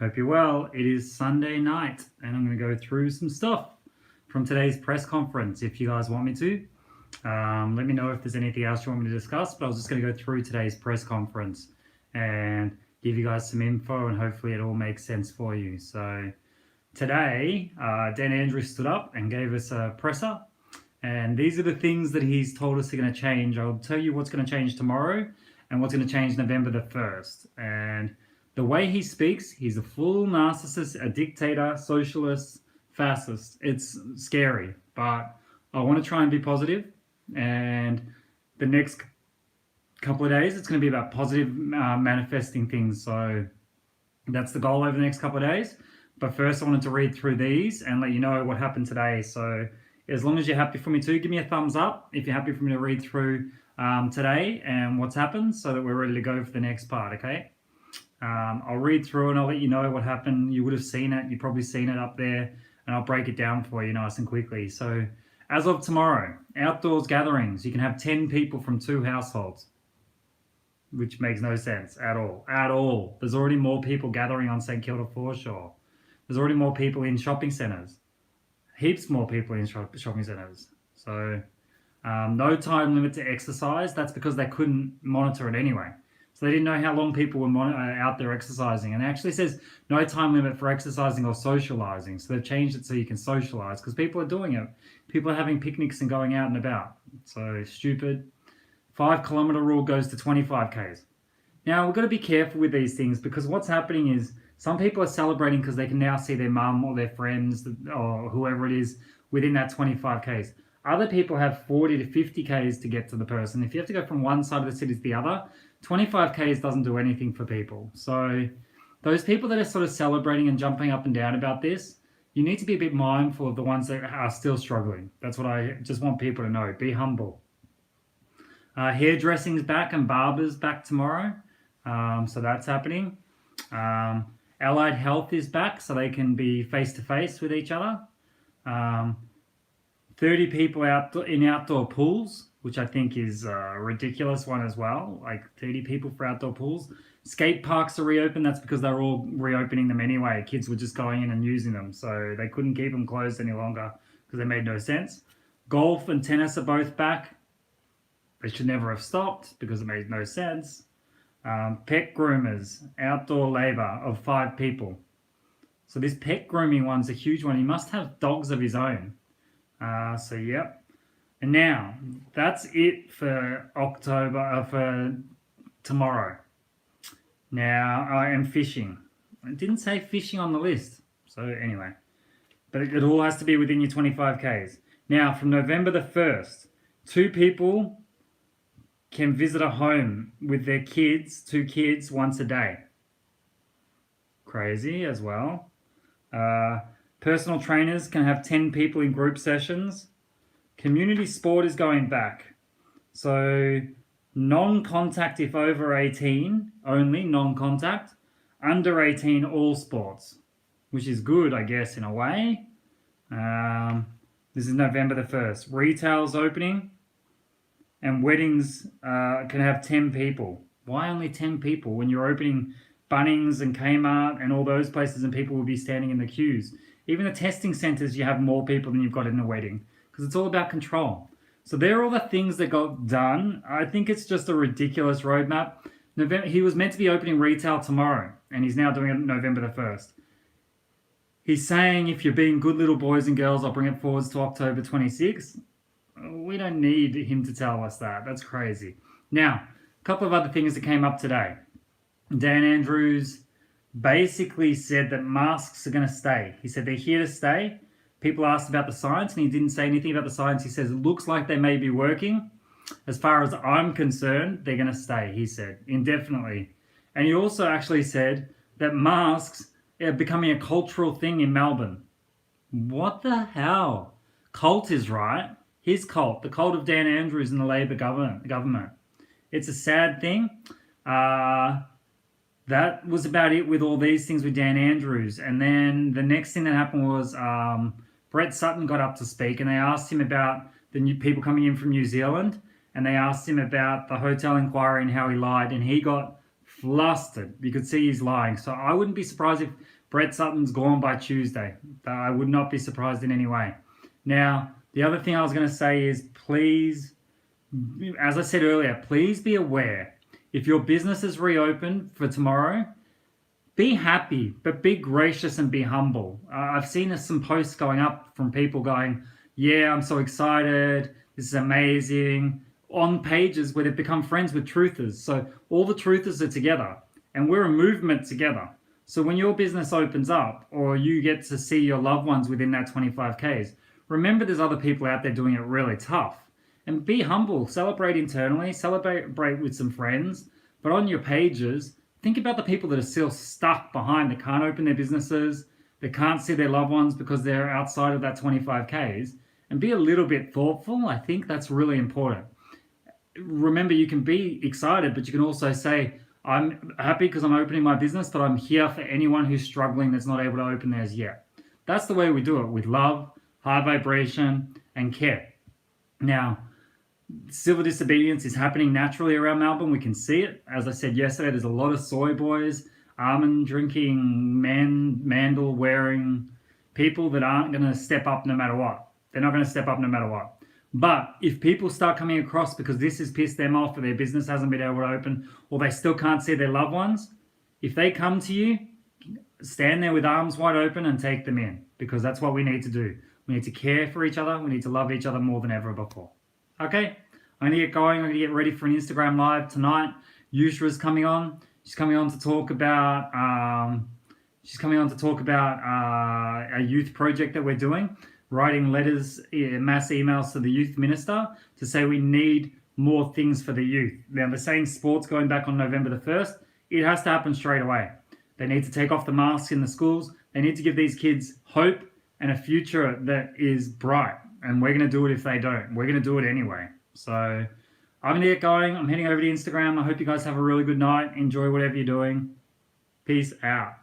Hope you're well. It is Sunday night, and I'm going to go through some stuff from today's press conference. If you guys want me to, let me know if there's anything else you want me to discuss. But I was just going to go through today's press conference and give you guys some info, and hopefully it all makes sense for you. So today, Dan Andrews stood up and gave us a presser, and these are the things that he's told us are going to change. I'll tell you what's going to change tomorrow and what's going to change November the 1st. And the way he speaks, he's a full narcissist, a dictator, socialist, fascist. It's scary, but I want to try and be positive. And the next couple of days, it's going to be about positive manifesting things. So that's the goal over the next couple of days. But first, I wanted to read through these and let you know what happened today. So as long as you're happy for me to, give me a thumbs up if you're happy for me to read through today and what's happened so that we're ready to go for the next part, okay? I'll read through and I'll let you know what happened. You would have seen it. You've probably seen it up there, and I'll break it down for you nice and quickly. So as of tomorrow, outdoors gatherings, you can have 10 people from 2 households, which makes no sense at all. At all. There's already more people gathering on St Kilda foreshore. There's already more people in shopping centres. Heaps more people in shopping centres. So no time limit to exercise. That's because they couldn't monitor it anyway. So they didn't know how long people were out there exercising. And it actually says no time limit for exercising or socializing. So they've changed it so you can socialize because people are doing it. People are having picnics and going out and about. So stupid. 5-kilometre rule goes to 25 Ks. Now, we've got to be careful with these things because what's happening is some people are celebrating because they can now see their mum or their friends or whoever it is within that 25 Ks. Other people have 40 to 50 Ks to get to the person. If you have to go from one side of the city to the other, 25 Ks doesn't do anything for people. So those people that are sort of celebrating and jumping up and down about this, you need to be a bit mindful of the ones that are still struggling. That's what I just want people to know. Be humble. Hairdressing's back and barbers back tomorrow. So that's happening. Allied Health is back so they can be face-to-face with each other. 30 people in outdoor pools, which I think is a ridiculous one as well. Like 30 people for outdoor pools. Skate parks are reopened. That's because they're all reopening them anyway. Kids were just going in and using them. So they couldn't keep them closed any longer because they made no sense. Golf and tennis are both back. They should never have stopped because it made no sense. Pet groomers, outdoor labour of 5 people. So this pet grooming one's a huge one. He must have dogs of his own. So yep. And now that's it for October, for tomorrow. Now I am fishing. It didn't say fishing on the list. So anyway, but it all has to be within your 25 Ks. Now from November the 1st, 2 people can visit a home with their kids, 2 kids, once a day. Crazy as well. Personal trainers can have 10 people in group sessions. Community sport is going back. So non-contact if over 18, only non-contact. Under 18, all sports, which is good, I guess, in a way. This is November the 1st. Retail's opening. And weddings can have 10 people. Why only 10 people when you're opening Bunnings and Kmart and all those places and people will be standing in the queues? Even the testing centres, you have more people than you've got in a wedding because it's all about control. So there are all the things that got done. I think it's just a ridiculous roadmap. He was meant to be opening retail tomorrow and he's now doing it November the 1st. He's saying if you're being good little boys and girls, I'll bring it forwards to October 26th. We don't need him to tell us that. That's crazy. Now, a couple of other things that came up today. Dan Andrews basically said that masks are going to stay. He said they're here to stay. People asked about the science, and he didn't say anything about the science. He says it looks like they may be working. As far as I'm concerned, they're going to stay, he said, indefinitely. And he also actually said that masks are becoming a cultural thing in Melbourne. What the hell? Cult is right. His cult, the cult of Dan Andrews and the Labor government. It's a sad thing. That was about it with all these things with Dan Andrews. And then the next thing that happened was Brett Sutton got up to speak and they asked him about the new people coming in from New Zealand. And they asked him about the hotel inquiry and how he lied. And he got flustered. You could see he's lying. So I wouldn't be surprised if Brett Sutton's gone by Tuesday. I would not be surprised in any way. Now, the other thing I was going to say is please, as I said earlier, please be aware. If your business is reopened for tomorrow, be happy, but be gracious and be humble. I've seen some posts going up from people going, yeah, I'm so excited. This is amazing. On pages where they've become friends with truthers. So all the truthers are together and we're a movement together. So when your business opens up or you get to see your loved ones within that 25Ks, remember there's other people out there doing it really tough. And be humble, celebrate internally, celebrate with some friends. But on your pages, think about the people that are still stuck behind, that can't open their businesses, that can't see their loved ones because they're outside of that 25Ks. And be a little bit thoughtful. I think that's really important. Remember, you can be excited, but you can also say, I'm happy because I'm opening my business, but I'm here for anyone who's struggling that's not able to open theirs yet. That's the way we do it, with love, high vibration, and care. Now, civil disobedience is happening naturally around Melbourne. We can see it. As I said yesterday, there's a lot of soy boys, almond drinking, mandel wearing people that aren't going to step up no matter what. They're not going to step up no matter what. But if people start coming across because this has pissed them off or their business hasn't been able to open or they still can't see their loved ones, if they come to you, stand there with arms wide open and take them in, because that's what we need to do. We need to care for each other. We need to love each other more than ever before. Okay, I'm going to get going. I'm going to get ready for an Instagram live tonight. Yushra's coming on. She's coming on to talk about a youth project that we're doing. Writing letters, mass emails to the youth minister to say we need more things for the youth. Now, they're saying sports going back on November the 1st. It has to happen straight away. They need to take off the masks in the schools. They need to give these kids hope and a future that is bright. And we're going to do it if they don't. We're going to do it anyway. So I'm going to get going. I'm heading over to Instagram. I hope you guys have a really good night. Enjoy whatever you're doing. Peace out.